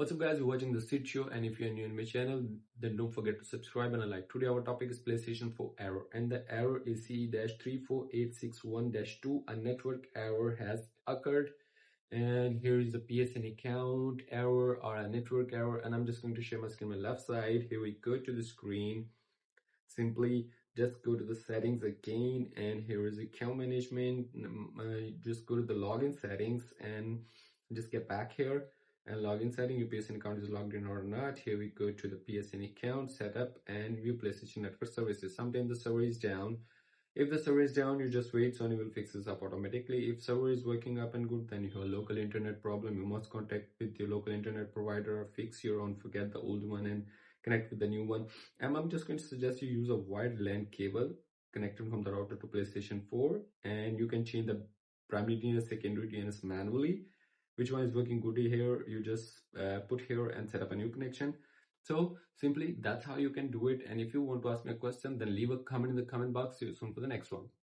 What's up guys, you're watching the Sid Show, and if you're new in my channel, then don't forget to subscribe and like. Today our topic is PlayStation 4 error, and the error is CE-34861-2. A network error has occurred, and here is the PSN account error or a network error, and I'm just going to share my screen on my left side. Here we go to the screen. Simply just go to the settings again, and here is account management. Just go to the login settings and just get back here and login setting. Your PSN account is logged in or not. Here we go to the PSN account setup and view PlayStation Network services. Sometimes the server is down. If the server is down, you just wait. Sony will fix this up automatically. If server is working up and good, then you have a local internet problem. You must contact with your local internet provider or fix your own. Forget the old one and connect with the new one. And I'm just going to suggest you use a wide LAN cable connected from the router to PlayStation 4, and you can change the primary DNS, secondary DNS manually. Which one is working good here, you just put here and set up a new connection. So simply that's how you can do it. And if you want to ask me a question, then leave a comment in the comment box. See you soon for the next one.